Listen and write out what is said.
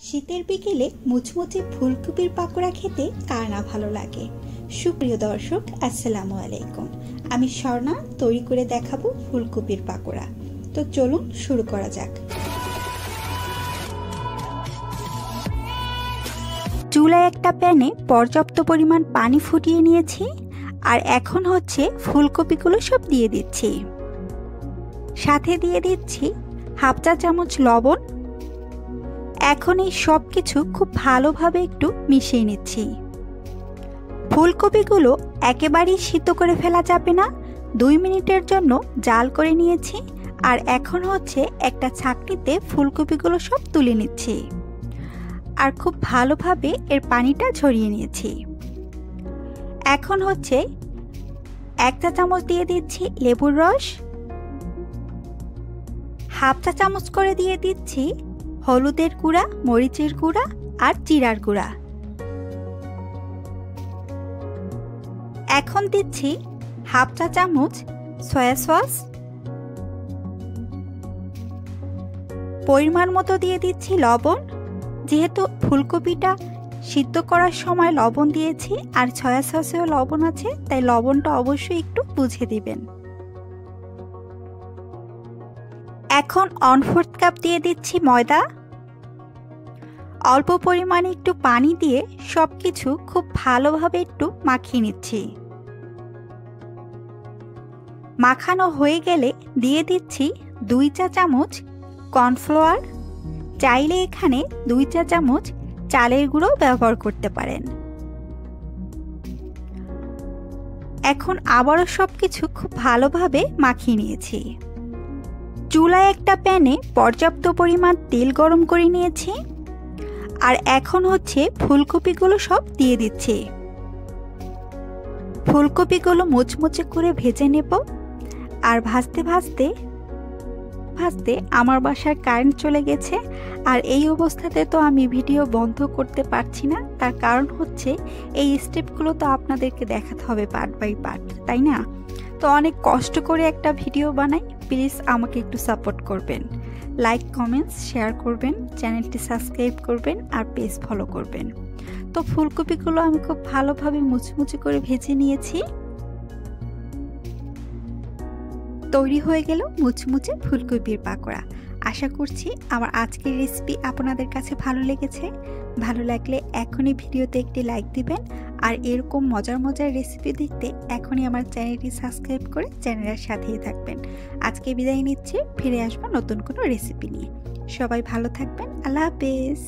শীতের বিকেলে মুচমুচে ফুলকপির পাকোড়া খেতে কার না ভালো লাগে। সুপ্রিয় দর্শক, আসসালামু আলাইকুম। আমি স্বর্ণা তৈরি করে দেখাবো ফুলকপির পাকোড়া। তো চলুন শুরু করা যাক। চুলায় একটা প্যানে পর্যাপ্ত পরিমাণ পানি ফুটিয়ে নিয়েছি, আর এখন হচ্ছে ফুলকপিগুলো সব দিয়ে দিচ্ছি। সাথে দিয়ে দিচ্ছি হাফ চা চামচ লবণ। এখন এই সব কিছু খুব ভালোভাবে একটু মিশিয়ে নিচ্ছি। ফুলকপিগুলো একেবারেই সিদ্ধ করে ফেলা যাবে না, 2 মিনিটের জন্য জাল করে নিয়েছি। আর এখন হচ্ছে একটা ছাঁকনিতে ফুলকপিগুলো সব তুলে নিচ্ছি, আর খুব ভালোভাবে এর পানিটা ঝরিয়ে নিয়েছি। এখন হচ্ছে 1 চা চামচ দিয়ে দিচ্ছি লেবুর রস, হাফ চা চামচ করে দিয়ে দিচ্ছি হলুদের গুঁড়া, মরিচের গুঁড়া আর জিরার গুঁড়া। এখন দিচ্ছি হাফ চা চামচ সয়া সস, পরিমাণ মতো দিয়ে দিচ্ছি লবণ। যেহেতু ফুলকপিটা সিদ্ধ করার সময় লবণ দিয়েছি আর সয়া সসেও লবণ আছে, তাই লবণটা অবশ্যই একটু বুঝে দিবেন। এখন 1/4 কাপ দিয়ে দিচ্ছি ময়দা। অল্প পরিমাণে একটু পানি দিয়ে সবকিছু খুব ভালোভাবে একটু মাখিয়ে নিচ্ছি। মাখানো হয়ে গেলে দিয়ে দিচ্ছি 2 চা চামচ কর্নফ্লাওয়ার। চাইলে এখানে 2 চা চামচ চালের গুঁড়ো ব্যবহার করতে পারেন। এখন আবারও সবকিছু খুব ভালোভাবে মাখিয়ে নিয়েছি। চুলায় একটা প্যানে পর্যাপ্ত পরিমাণ তেল গরম করে নিয়েছি, আর এখন হচ্ছে ফুলকপিগুলো সব দিয়ে দিচ্ছি। ফুলকপিগুলো মুচমুচে করে ভেজে নেব। আর ভাজতে ভাজতে আমার বাসার কারেন্ট চলে গেছে, আর এই অবস্থাতে তো আমি ভিডিও বন্ধ করতে পারছি না। তার কারণ হচ্ছে এই স্টেপগুলো তো আপনাদেরকে দেখাতে হবে পার্ট বাই পার্ট, তাই না? তো অনেক কষ্ট করে একটা ভিডিও বানাই, প্লিজ আমাকে একটু সাপোর্ট করবেন। লাইক, কমেন্টস, শেয়ার করবেন, চ্যানেলটি সাবস্ক্রাইব করবেন আর পেজ ফলো করবেন। তো ফুলকপিগুলো আমি খুব ভালোভাবে মুচমুচে করে ভেজে নিয়েছি। তৈরি হয়ে গেল মুচমুচে ফুলকপির পাকোড়া। আশা করছি আমার আজকের রেসিপি আপনাদের কাছে ভালো লেগেছে। ভালো লাগলে এখনই ভিডিওতে একটি লাইক দিবেন, আর এরকম মজার মজার রেসিপি দেখতে এখনই আমার চ্যানেলটি সাবস্ক্রাইব করে চ্যানেলের সাথেই থাকবেন। আজকে বিদায় নিচ্ছি, ফিরে আসবো নতুন কোনো রেসিপি নিয়ে। সবাই ভালো থাকবেন। আল্লাহ হাফেজ।